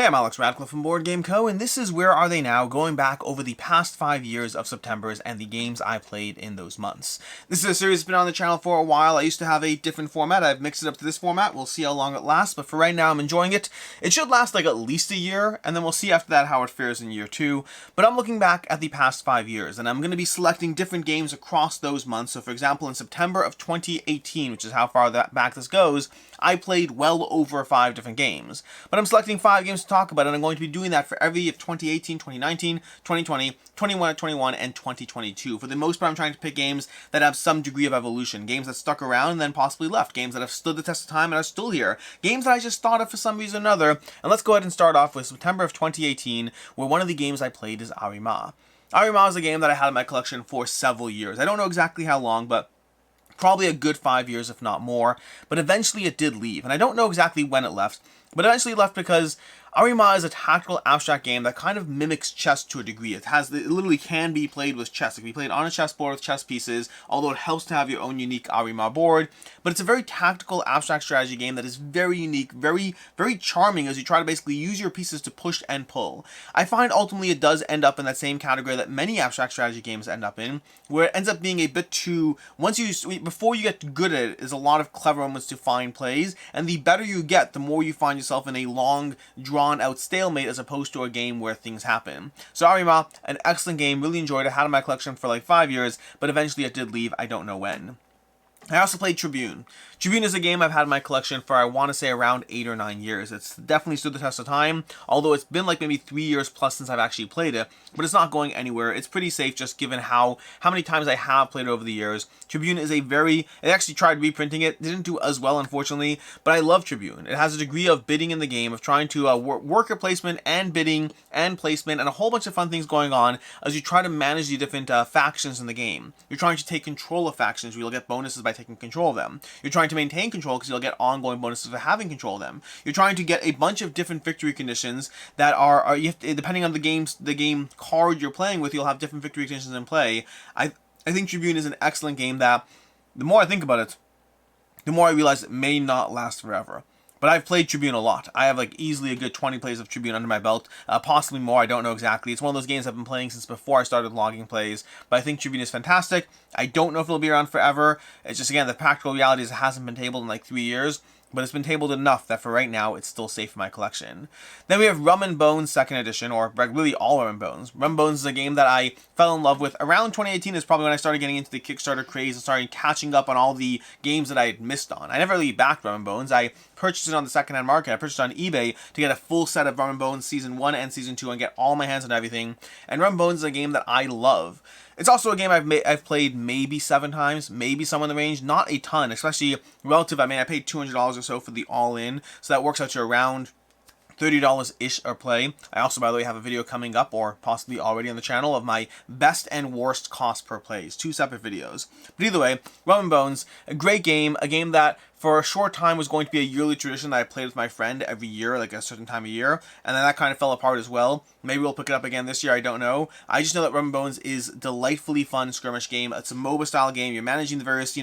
Hey, I'm Alex Radcliffe from Board Game Co., and this is Where Are They Now, going back over the past 5 years of Septembers and the games I played in those months. This is a series that's been on the channel for a while. I used to have a different format. I've mixed it up to this format. We'll see how long it lasts, but for right now, I'm enjoying it. It should last like at least a year, and then we'll see after that how it fares in year 2. But I'm looking back at the past 5 years, and I'm going to be selecting different games across those months. So, for example, in September of 2018, which is how far back this goes, I played well over 5 different games. But I'm selecting 5 games to talk about, and I'm going to be doing that for every of 2018, 2019, 2020, 21, and 2022. For the most part, I'm trying to pick games that have some degree of evolution, games that stuck around and then possibly left, games that have stood the test of time and are still here, games that I just thought of for some reason or another. And let's go ahead and start off with September of 2018, where one of the games I played is Arimaa. Arimaa is a game that I had in my collection for several years. I don't know exactly how long, but probably a good 5 years, if not more. But eventually it did leave, and I don't know exactly when it left, but eventually it left because Arimaa is a tactical abstract game that kind of mimics chess to a degree. It literally can be played with chess. It can be played on a chessboard with chess pieces, although it helps to have your own unique Arimaa board. But it's a very tactical abstract strategy game that is very unique, very charming as you try to basically use your pieces to push and pull. I find ultimately it does end up in that same category that many abstract strategy games end up in, where it ends up being a bit too, before you get good at it, is a lot of clever moments to find plays, and the better you get, the more you find yourself in a long, drawn-out stalemate as opposed to a game where things happen. So Arimaa, an excellent game, really enjoyed it, had it in my collection for like 5 years, but eventually it did leave, I don't know when. I also played Tribune. Tribune is a game I've had in my collection for, I want to say, around 8 or 9 years. It's definitely stood the test of time, although it's been like maybe 3 years plus since I've actually played it, but it's not going anywhere. It's pretty safe just given how many times I have played it over the years. Tribune is I actually tried reprinting it, didn't do as well unfortunately, but I love Tribune. It has a degree of bidding in the game, of trying to worker placement and bidding and placement and a whole bunch of fun things going on as you try to manage the different factions in the game. You're trying to take control of factions where you'll get bonuses by taking control of them. You're trying to maintain control because you'll get ongoing bonuses for having control of them. You're trying to get a bunch of different victory conditions that are you have to, depending on the game card you're playing with, you'll have different victory conditions in play. I think Tribune is an excellent game that, the more I think about it, the more I realize it may not last forever. But I've played Tribune a lot. I have like easily a good 20 plays of Tribune under my belt, possibly more, I don't know exactly. It's one of those games I've been playing since before I started logging plays, but I think Tribune is fantastic. I don't know if it'll be around forever. It's just, again, the practical reality is it hasn't been tabled in like 3 years, but it's been tabled enough that for right now, it's still safe in my collection. Then we have Rum Bones 2nd Edition, or really all Rum Bones. Rum Bones is a game that I fell in love with. Around 2018 is probably when I started getting into the Kickstarter craze and started catching up on all the games that I had missed on. I never really backed Rum Bones. I purchased it on the secondhand market. I purchased it on eBay to get a full set of Rum Bones Season 1 and Season 2 and get all my hands on everything. And Rum Bones is a game that I love. It's also a game I've played maybe 7 times, maybe somewhere in the range, not a ton, especially relative. I mean, I paid $200 or so for the all-in, so that works out to around $30-ish or play. I also, by the way, have a video coming up, or possibly already on the channel, of my best and worst cost per plays. 2 separate videos. But either way, Rum Bones, a great game, a game that for a short time was going to be a yearly tradition that I played with my friend every year, like a certain time of year, and then that kind of fell apart as well. Maybe we'll pick it up again this year, I don't know. I just know that Rum Bones is a delightfully fun skirmish game. It's a MOBA style game. You're managing the various,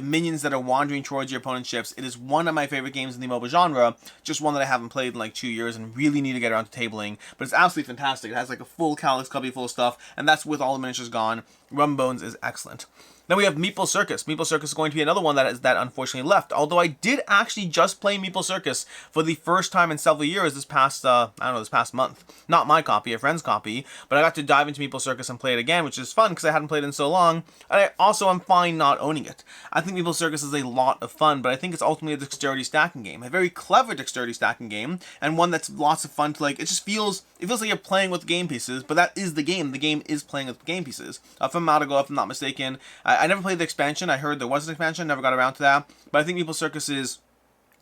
minions that are wandering towards your opponent's ships. It is one of my favorite games in the MOBA genre, just one that I haven't played in like 2 years and really need to get around to tabling, but it's absolutely fantastic. It has like a full Calyx cubby full of stuff, and that's with all the miniatures gone. Rum Bones is excellent. Then we have Meeple Circus. Meeple Circus is going to be another one that unfortunately left. Although I did actually just play Meeple Circus for the first time in several years this past, this past month. Not my copy, a friend's copy. But I got to dive into Meeple Circus and play it again, which is fun because I hadn't played it in so long. And I also am fine not owning it. I think Meeple Circus is a lot of fun, but I think it's ultimately a dexterity stacking game. A very clever dexterity stacking game, and one that's lots of fun to like. It feels like you're playing with game pieces, but that is the game. The game is playing with game pieces. From Madago, if I'm not mistaken. I never played the expansion. I heard there was an expansion, never got around to that. But I think Meeple Circus is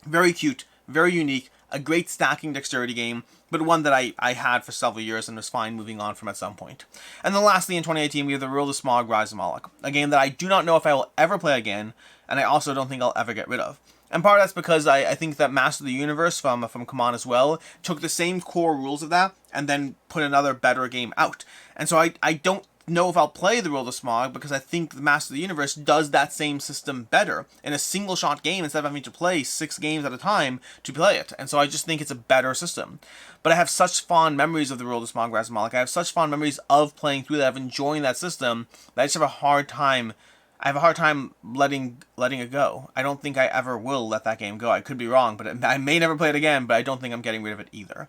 very cute, very unique, a great stacking dexterity game, but one that I had for several years and was fine moving on from at some point. And then lastly, in 2018, we have the World of SMOG Rise of Moloch, a game that I do not know if I will ever play again, and I also don't think I'll ever get rid of. And part of that's because I think that Master of the Universe from CMON as well took the same core rules of that and then put another better game out. And so I don't know if I'll play the World of Smog because I think the Master of the Universe does that same system better in a single shot game instead of having to play 6 games at a time to play it. And so I just think it's a better system. But I have such fond memories of the World of Smog versus Moloch. I have such fond memories of playing through that, of enjoying that system, that I just have a hard time. I have a hard time letting it go. I don't think I ever will let that game go. I could be wrong, but I may never play it again, but I don't think I'm getting rid of it either.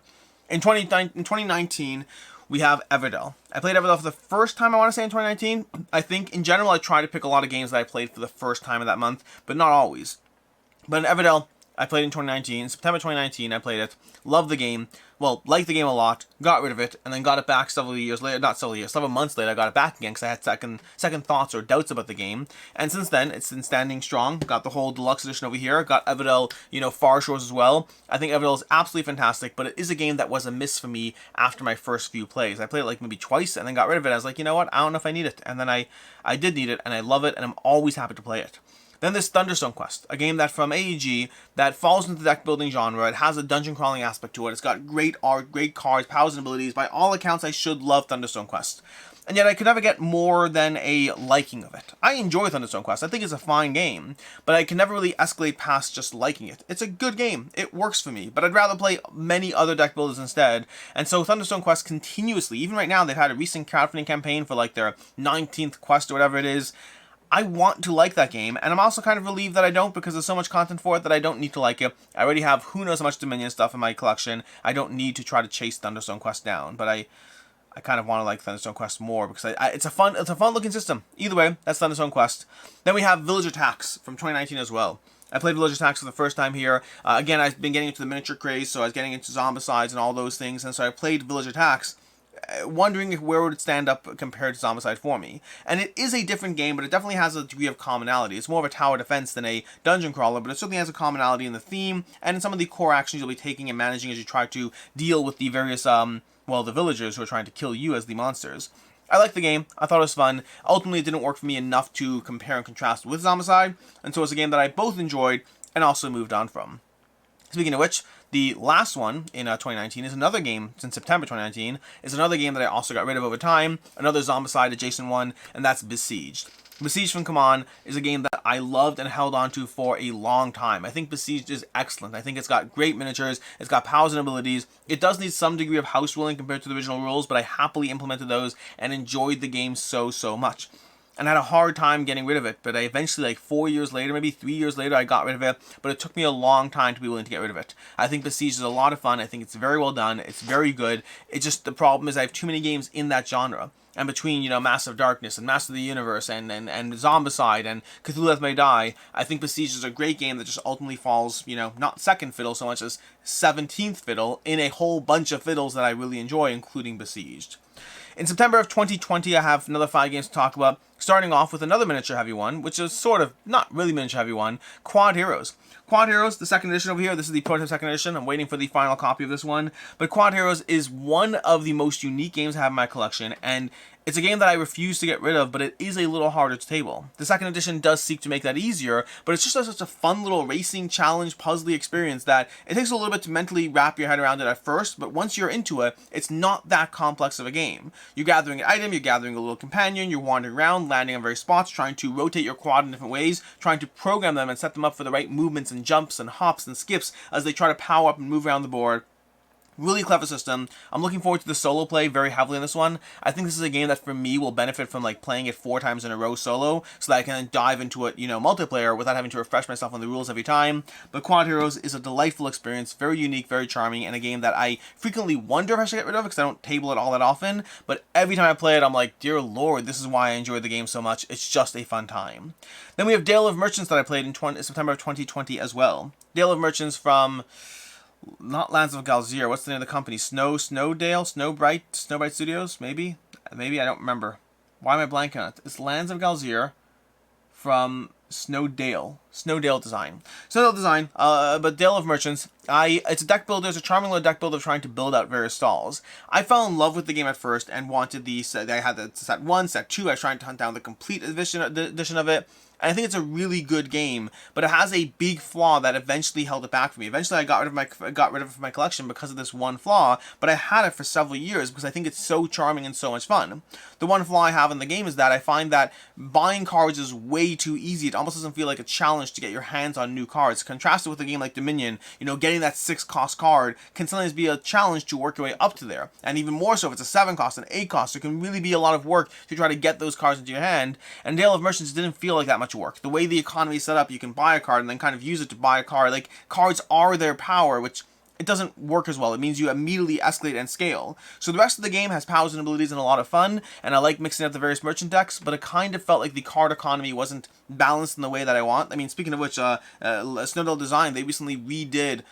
In 2019, we have Everdell. I played Everdell for the first time, I want to say, in 2019. I think, in general, I try to pick a lot of games that I played for the first time of that month, but not always. But in Everdell, I played in 2019. September 2019, I played it. Loved the game. Well, liked the game a lot. Got rid of it, and then got it back several years later. Not several years, several months later, I got it back again because I had second thoughts or doubts about the game. And since then, it's been standing strong. Got the whole deluxe edition over here. Got Everdell, Far Shores as well. I think Everdell is absolutely fantastic, but it is a game that was a miss for me after my first few plays. I played it like maybe twice and then got rid of it. I was like, you know what? I don't know if I need it. And then I did need it, and I love it, and I'm always happy to play it. Then there's Thunderstone Quest, a game that from AEG that falls into the deck building genre. It has a dungeon crawling aspect to it. It's got great art, great cards, powers, and abilities. By all accounts, I should love Thunderstone Quest. And yet I could never get more than a liking of it. I enjoy Thunderstone Quest. I think it's a fine game, but I can never really escalate past just liking it. It's a good game. It works for me, but I'd rather play many other deck builders instead. And so Thunderstone Quest continuously, even right now, they've had a recent crowdfunding campaign for like their 19th quest or whatever it is. I want to like that game, and I'm also kind of relieved that I don't because there's so much content for it that I don't need to like it. I already have who knows how much Dominion stuff in my collection. I don't need to try to chase Thunderstone Quest down, but I kind of want to like Thunderstone Quest more because it's a fun looking system. Either way, that's Thunderstone Quest. Then we have Village Attacks from 2019 as well. I played Village Attacks for the first time here. Again, I've been getting into the miniature craze, so I was getting into Zombicides and all those things, and so I played Village Attacks, wondering where would it stand up compared to Zombicide for me. And it is a different game, but it definitely has a degree of commonality. It's more of a tower defense than a dungeon crawler, but it certainly has a commonality in the theme and in some of the core actions you'll be taking and managing as you try to deal with the various, the villagers who are trying to kill you as the monsters. I liked the game. I thought it was fun. Ultimately, it didn't work for me enough to compare and contrast with Zombicide, and so it's a game that I both enjoyed and also moved on from. Speaking of which, the last one in 2019 is another game since September 2019, is another game that I also got rid of over time, another Zombicide adjacent one, and that's Besieged. Besieged from CMON is a game that I loved and held on to for a long time. I think Besieged is excellent. I think it's got great miniatures, it's got powers and abilities. It does need some degree of house ruling compared to the original rules, but I happily implemented those and enjoyed the game so much. And I had a hard time getting rid of it, but I eventually, like 4 years later, maybe 3 years later, I got rid of it, but it took me a long time to be willing to get rid of it. I think Besieged is a lot of fun. I think it's very well done. It's very good. It's just, the problem is I have too many games in that genre. And between, Master of Darkness and Master of the Universe and Zombicide and Cthulhu Death May Die, I think Besieged is a great game that just ultimately falls, not second fiddle so much as 17th fiddle in a whole bunch of fiddles that I really enjoy, including Besieged. In September of 2020, I have another 5 games to talk about, starting off with another miniature heavy one, which is sort of, not really miniature heavy one, Quodd Heroes. Quodd Heroes, the second edition over here, this is the prototype second edition, I'm waiting for the final copy of this one, but Quodd Heroes is one of the most unique games I have in my collection, and it's a game that I refuse to get rid of, but it is a little harder to table. The second edition does seek to make that easier, but it's just such a fun little racing, challenge, puzzly experience that it takes a little bit to mentally wrap your head around it at first, but once you're into it, it's not that complex of a game. You're gathering an item, you're gathering a little companion, you're wandering around, landing on various spots, trying to rotate your quad in different ways, trying to program them and set them up for the right movements and jumps and hops and skips as they try to power up and move around the board. Really clever system. I'm looking forward to the solo play very heavily in this one. I think this is a game that for me will benefit from like playing it 4 times in a row solo so that I can dive into it, multiplayer without having to refresh myself on the rules every time. But Quodd Heroes is a delightful experience, very unique, very charming, and a game that I frequently wonder if I should get rid of because I don't table it all that often. But every time I play it, I'm like, dear Lord, this is why I enjoy the game so much. It's just a fun time. Then we have Dale of Merchants that I played in September of 2020 as well. Dale of Merchants from... not Lands of Galzier. What's the name of the company? Snowbright Studios? Maybe? I don't remember. Why am I blanking on it? It's Lands of Galzier from Snowdale design. Snowdale design, but Dale of Merchants. It's a deck builder. It's a charming little deck builder trying to build out various stalls. I fell in love with the game at first and wanted the set. I had the set 1, set 2. I was trying to hunt down the complete edition of it. And I think it's a really good game, but it has a big flaw that eventually held it back for me. Eventually, I got rid of it from my collection because of this one flaw, but I had it for several years because I think it's so charming and so much fun. The one flaw I have in the game is that I find that buying cards is way too easy. It almost doesn't feel like a challenge to get your hands on new cards. Contrasted with a game like Dominion, getting that 6-cost card can sometimes be a challenge to work your way up to there. And even more so if it's a 7-cost and 8-cost, it can really be a lot of work to try to get those cards into your hand. And Dale of Merchants didn't feel like that much work. The way the economy is set up, you can buy a card and then kind of use it to buy a card. Like, cards are their power, which it doesn't work as well. It means you immediately escalate and scale. So the rest of the game has powers and abilities and a lot of fun, and I like mixing up the various merchant decks, but it kind of felt like the card economy wasn't balanced in the way that I want. I mean, speaking of which, Snowdale Design, they recently redid,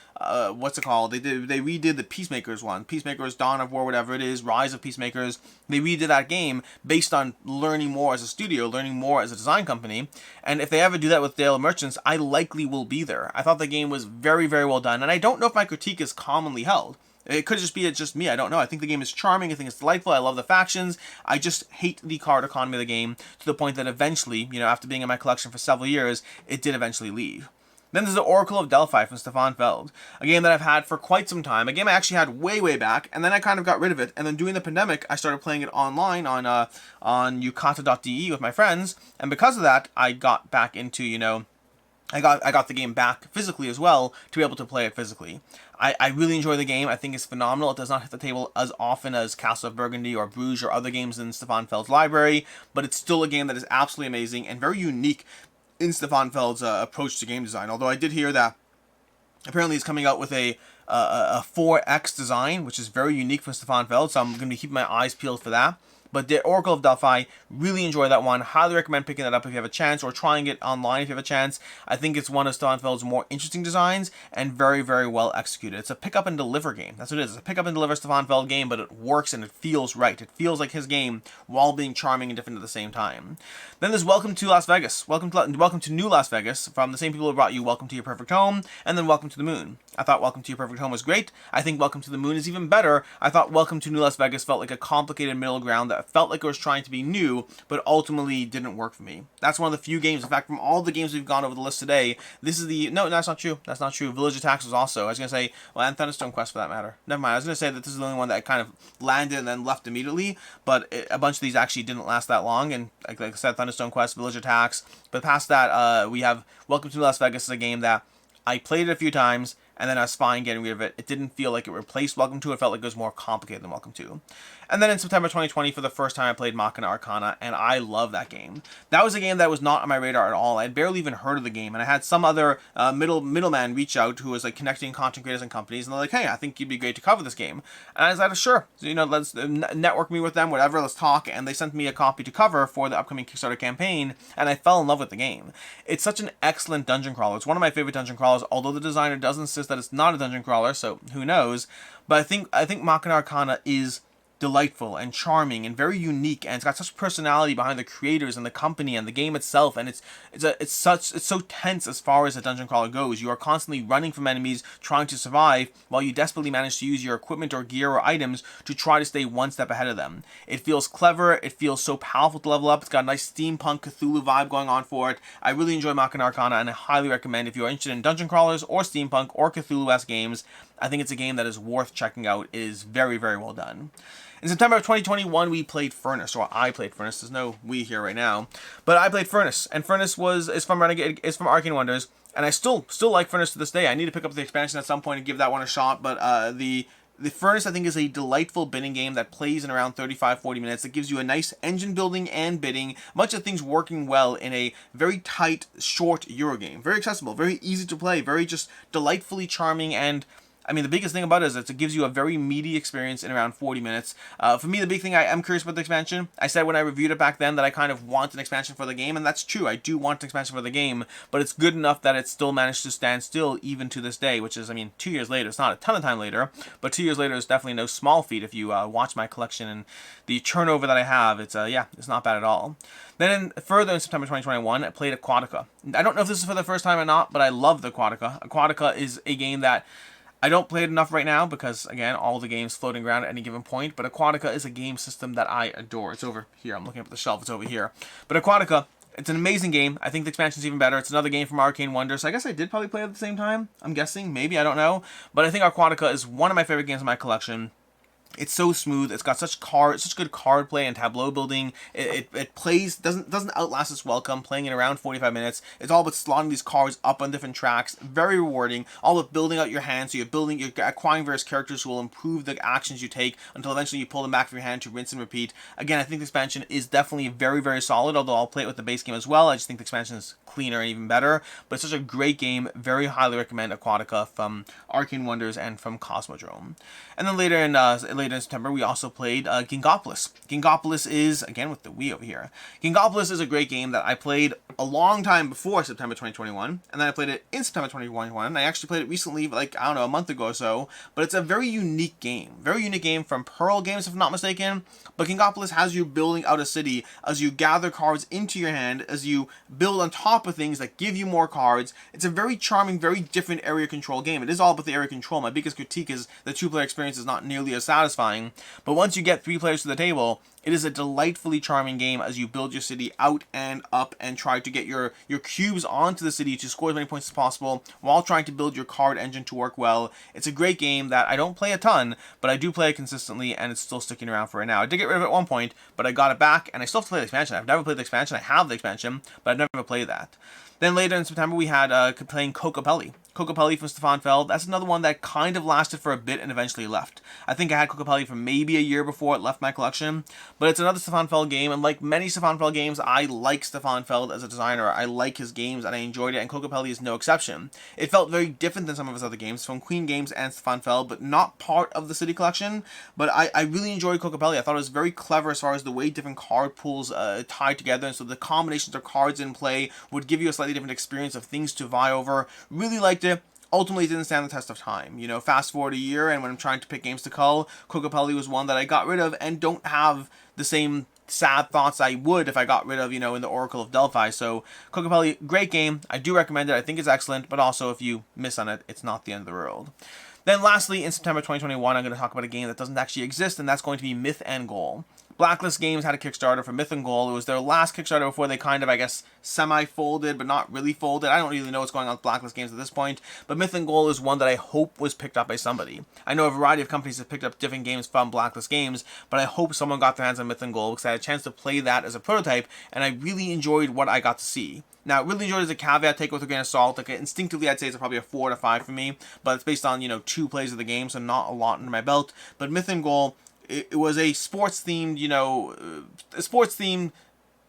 what's it called? They redid the Peacemakers one. Peacemakers, Dawn of War, whatever it is, Rise of Peacemakers. They redid that game based on learning more as a studio, learning more as a design company, and if they ever do that with Dale of Merchants, I likely will be there. I thought the game was very, very well done, and I don't know if my critique is commonly held. It could just be just me, I don't know. I think the game is charming, I think it's delightful, I love the factions. I just hate the card economy of the game to the point that eventually, after being in my collection for several years, it did eventually leave. Then there's the Oracle of Delphi from Stefan Feld, a game that I've had for quite some time, a game I actually had way, way back, and then I kind of got rid of it, and then during the pandemic, I started playing it online on Yucata.de with my friends, and because of that, I got back into, I got the game back physically as well to be able to play it physically. I really enjoy the game. I think it's phenomenal. It does not hit the table as often as Castle of Burgundy or Bruges or other games in Stefan Feld's library, but it's still a game that is absolutely amazing and very unique in Stefan Feld's approach to game design. Although I did hear that apparently he's coming out with a 4X design, which is very unique from Stefan Feld, so I'm going to be keeping my eyes peeled for that. But the Oracle of Delphi, really enjoy that one. Highly recommend picking that up if you have a chance, or trying it online if you have a chance. I think it's one of Stefan Feld's more interesting designs, and very, very well executed. It's a pick up and deliver game. That's what it is. It's a pick up and deliver Stefan Feld game, but it works and it feels right. It feels like his game while being charming and different at the same time. Then there's Welcome to Las Vegas. Welcome to New Las Vegas, from the same people who brought you Welcome to Your Perfect Home, and then Welcome to the Moon. I thought Welcome to Your Perfect Home was great. I think Welcome to the Moon is even better. I thought Welcome to New Las Vegas felt like a complicated middle ground that felt like it was trying to be new, but ultimately didn't work for me. That's one of the few games, in fact, from all the games we've gone over the list today, this is the... No, that's not true. That's not true. Village Attacks was also... I was going to say... Well, and Thunderstone Quest, for that matter. Never mind. I was going to say that this is the only one that kind of landed and then left immediately, but a bunch of these actually didn't last that long, and like I said, Thunderstone Quest, Village Attacks, but past that, we have Welcome to Las Vegas, is a game that I played it a few times, and then I was fine getting rid of it. It didn't feel like it replaced Welcome to. It felt like it was more complicated than Welcome to. And then in September 2020, for the first time, I played Machina Arcana, and I love that game. That was a game that was not on my radar at all. I had barely even heard of the game, and I had some other middleman reach out who was like connecting content creators and companies, and they're like, hey, I think you'd be great to cover this game. And I was like, sure. So, let's network me with them, whatever, let's talk. And they sent me a copy to cover for the upcoming Kickstarter campaign, and I fell in love with the game. It's such an excellent dungeon crawler. It's one of my favorite dungeon crawlers, although the designer does insist that it's not a dungeon crawler, so who knows. But I think Machina Arcana is delightful and charming and very unique, and it's got such personality behind the creators and the company and the game itself, and it's so tense as far as a dungeon crawler goes. You are constantly running from enemies, trying to survive, while you desperately manage to use your equipment or gear or items to try to stay one step ahead of them. It feels clever, it feels so powerful to level up, it's got a nice steampunk Cthulhu vibe going on for it. I really enjoy Machina Arcana, and I highly recommend if you are interested in dungeon crawlers or steampunk or Cthulhu-esque games. I think it's a game that is worth checking out. It is very, very well done. In September of 2021, we played Furnace, or I played Furnace. There's no we here right now, but I played Furnace, and Furnace is from Arcane Wonders, and I still like Furnace to this day. I need to pick up the expansion at some point and give that one a shot, but the Furnace, I think, is a delightful bidding game that plays in around 35-40 minutes. It gives you a nice engine building and bidding, a bunch of things working well in a very tight, short Euro game. Very accessible, very easy to play, very just delightfully charming, and I mean, the biggest thing about it is that it gives you a very meaty experience in around 40 minutes. For me, the big thing, I am curious about the expansion. I said when I reviewed it back then that I kind of want an expansion for the game, and that's true. I do want an expansion for the game, but it's good enough that it still managed to stand still even to this day, which is, I mean, 2 years later. It's not a ton of time later, but 2 years later is definitely no small feat if you watch my collection and the turnover that I have. It's, yeah, it's not bad at all. Then further in September 2021, I played Aquatica. I don't know if this is for the first time or not, but I love the Aquatica. Aquatica is a game that I don't play it enough right now because, again, all the games floating around at any given point, but Aquatica is a game system that I adore. It's over here. I'm looking up at the shelf. It's over here. But Aquatica, it's an amazing game. I think the expansion's even better. It's another game from Arcane Wonder, so I guess I did probably play it at the same time. I'm guessing. Maybe. I don't know. But I think Aquatica is one of my favorite games in my collection. It's so smooth. It's got such good card play and tableau building. It plays doesn't outlast its welcome. Playing in around 45 minutes. It's all about slotting these cards up on different tracks. Very rewarding. All about building out your hand. So you're acquiring various characters who will improve the actions you take until eventually you pull them back from your hand to rinse and repeat. Again, I think the expansion is definitely very, very solid. Although I'll play it with the base game as well. I just think the expansion is cleaner and even better. But it's such a great game. Very highly recommend Aquatica from Arcane Wonders and from Cosmodrome. And then later in September, we also played Ginkgopolis. Ginkgopolis is, again with the Wii over here, Ginkgopolis is a great game that I played a long time before September 2021, and then I played it in September 2021. I actually played it recently, like, I don't know, a month ago or so, but it's a very unique game. Very unique game from Pearl Games, if I'm not mistaken, but Ginkgopolis has you building out a city as you gather cards into your hand, as you build on top of things that give you more cards. It's a very charming, very different area control game. It is all about the area control. My biggest critique is the two-player experience is not nearly as satisfying, but once you get 3 players to the table, it is a delightfully charming game as you build your city out and up and try to get your cubes onto the city to score as many points as possible while trying to build your card engine to work well. It's a great game that I don't play a ton, but I do play it consistently, and it's still sticking around for right now. I did get rid of it at one point, but I got it back, and I still have to play the expansion. I've never played the expansion. I have the expansion, but I've never played that. Then later in September, we had playing Kokopelli. Kokopelli from Stefan Feld. That's another one that kind of lasted for a bit and eventually left. I think I had Kokopelli for maybe a year before it left my collection, but it's another Stefan Feld game, and like many Stefan Feld games, I like Stefan Feld as a designer. I like his games, and I enjoyed it, and Kokopelli is no exception. It felt very different than some of his other games, from Queen Games and Stefan Feld, but not part of the City Collection, but I really enjoyed Kokopelli. I thought it was very clever as far as the way different card pools tied together, and so the combinations of cards in play would give you a slightly different experience of things to vie over. Really liked it. Ultimately, it didn't stand the test of time. You know, fast forward a year, and when I'm trying to pick games to cull, Kokopelli was one that I got rid of and don't have the same sad thoughts I would if I got rid of, you know, in the Oracle of Delphi. So, Kokopelli, great game. I do recommend it. I think it's excellent, but also if you miss on it, it's not the end of the world. Then lastly, in September 2021, I'm going to talk about a game that doesn't actually exist, and that's going to be Myth and Goal. Blacklist Games had a Kickstarter for Myth and Goal. It was their last Kickstarter before they kind of, I guess, semi-folded, but not really folded. I don't really know what's going on with Blacklist Games at this point, but Myth and Goal is one that I hope was picked up by somebody. I know a variety of companies have picked up different games from Blacklist Games, but I hope someone got their hands on Myth and Goal because I had a chance to play that as a prototype, and I really enjoyed what I got to see. Now, really enjoyed it as a caveat, take it with a grain of salt. Like, instinctively, I'd say it's probably a 4 to 5 for me, but it's based on, you know, 2 plays of the game, so not a lot under my belt. But Myth and Goal, it was a sports-themed, you know,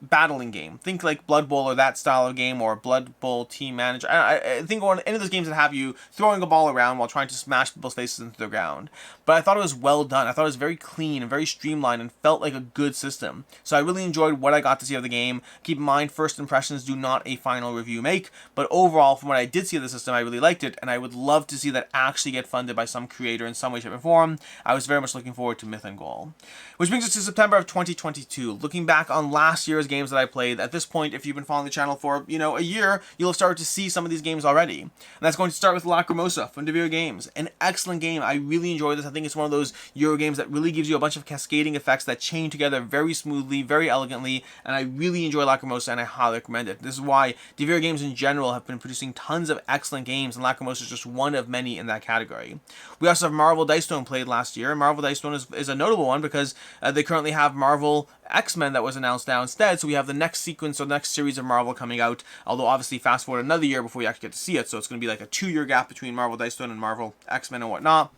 battling game. Think like Blood Bowl or that style of game, or Blood Bowl Team Manager. I think on any of those games that have you throwing a ball around while trying to smash people's faces into the ground. But I thought it was well done. I thought it was very clean and very streamlined and felt like a good system. So I really enjoyed what I got to see of the game. Keep in mind, first impressions do not a final review make, but overall, from what I did see of the system, I really liked it, and I would love to see that actually get funded by some creator in some way, shape, or form. I was very much looking forward to Myth and Goal. Which brings us to September of 2022. Looking back on last year's games that I played, at this point, if you've been following the channel for, you know, a year, you'll have started to see some of these games already. And that's going to start with Lacrimosa from Devere Games. An excellent game. I really enjoyed this. I think it's one of those Euro games that really gives you a bunch of cascading effects that chain together very smoothly, very elegantly, and I really enjoy Lacrimosa, and I highly recommend it. This is why Devere Games in general have been producing tons of excellent games, and Lacrimosa is just one of many in that category. We also have Marvel Dice Throne played last year, and Marvel Dice Throne is a notable one because they currently have Marvel X-Men that was announced now instead, so we have the next sequence or the next series of Marvel coming out, although obviously fast forward another year before we actually get to see it, so it's going to be like a 2-year gap between Marvel Dice Throne and Marvel X-Men and whatnot.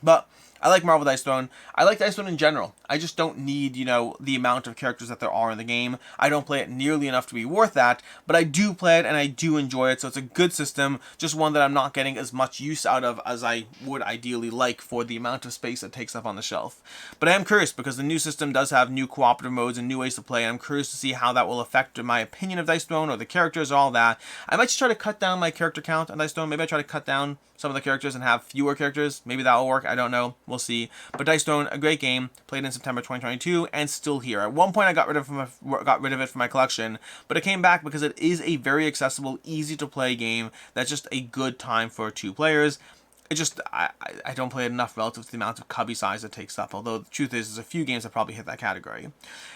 But I like Marvel Dice Throne. I like Dice Throne in general. I just don't need, you know, the amount of characters that there are in the game. I don't play it nearly enough to be worth that, but I do play it and I do enjoy it, so it's a good system, just one that I'm not getting as much use out of as I would ideally like for the amount of space it takes up on the shelf. But I am curious because the new system does have new cooperative modes and new ways to play, and I'm curious to see how that will affect my opinion of Dice Throne or the characters, all that. I might just try to cut down my character count on Dice Throne. Maybe I try to cut down some of the characters and have fewer characters. Maybe that will work. I don't know. We'll see. But Dice Throne, a great game, played in September 2022, and still here. At one point, I got rid of it from my collection, but it came back because it is a very accessible, easy to play game that's just a good time for 2 players. It just, I don't play it enough relative to the amount of cubby size it takes up, although the truth is, there's a few games that probably hit that category.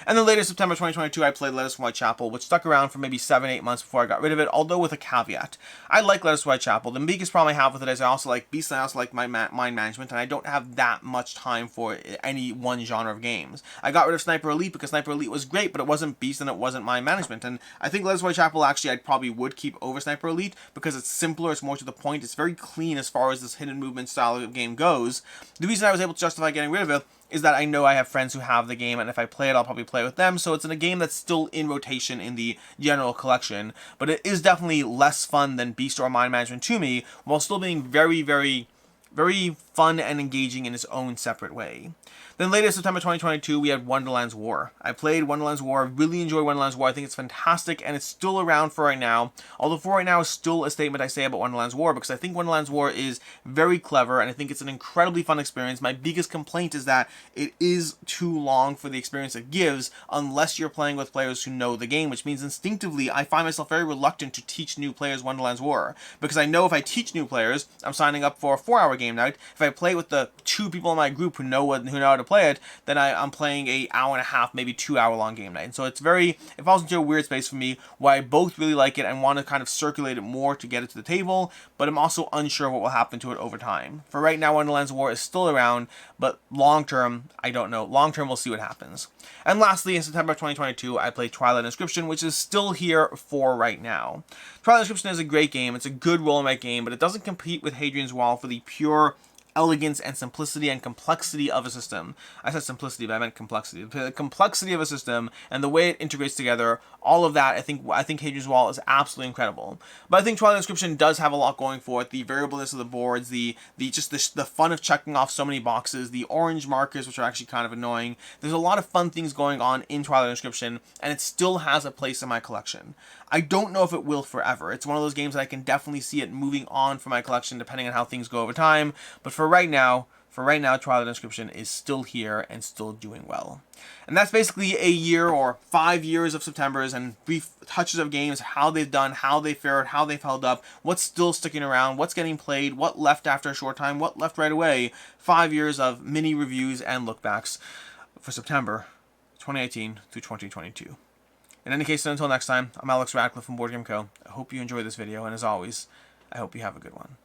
And then later, September 2022, I played Letters from Whitechapel, which stuck around for maybe 7-8 months before I got rid of it, although with a caveat. I like Letters from Whitechapel. The biggest problem I have with it is I also like Beast, and I also like my mind management, and I don't have that much time for any one genre of games. I got rid of Sniper Elite because Sniper Elite was great, but it wasn't Beast and it wasn't mind management, and I think Letters from Whitechapel actually I probably would keep over Sniper Elite because it's simpler, it's more to the point, it's very clean as far as this hidden movement style of game goes. The reason I was able to justify getting rid of it is that I know I have friends who have the game, and if I play it, I'll probably play with them, so it's in a game that's still in rotation in the general collection, but it is definitely less fun than Beast or Mind Management to me, while still being very, very, very fun and engaging in its own separate way. Then later, September 2022, we had Wonderland's War. I played Wonderland's War, really enjoy Wonderland's War. I think it's fantastic, and it's still around for right now. Although for right now is still a statement I say about Wonderland's War, because I think Wonderland's War is very clever, and I think it's an incredibly fun experience. My biggest complaint is that it is too long for the experience it gives, unless you're playing with players who know the game, which means instinctively, I find myself very reluctant to teach new players Wonderland's War, because I know if I teach new players, I'm signing up for a 4-hour game night. If I play with the 2 people in my group who know how to play it, then I'm playing a hour and a half, maybe 2-hour long game night. And so it falls into a weird space for me where I both really like it and want to kind of circulate it more to get it to the table, but I'm also unsure what will happen to it over time. For right now, Wonderland's War is still around, but long term, I don't know. Long term, we'll see what happens. And lastly, in September 2022, I played Twilight Inscription, which is still here for right now. Twilight Inscription is a great game. It's a good roll-and-write game, but it doesn't compete with Hadrian's Wall for the pure elegance and simplicity and complexity of a system. I said simplicity, but I meant complexity. The complexity of a system and the way it integrates together, all of that, I think Hadrian's Wall is absolutely incredible. But I think Twilight Inscription does have a lot going for it. The variableness of the boards, the fun of checking off so many boxes, the orange markers, which are actually kind of annoying. There's a lot of fun things going on in Twilight Inscription, and it still has a place in my collection. I don't know if it will forever. It's one of those games that I can definitely see it moving on from my collection depending on how things go over time, but for right now, Twilight Inscription is still here and still doing well. And that's basically a year or 5 years of Septembers and brief touches of games, how they've done, how they fared, how they've held up, what's still sticking around, what's getting played, what left after a short time, what left right away. 5 years of mini reviews and lookbacks for September 2018 through 2022. In any case, until next time, I'm Alex Radcliffe from Board Game Co. I hope you enjoyed this video, and as always, I hope you have a good one.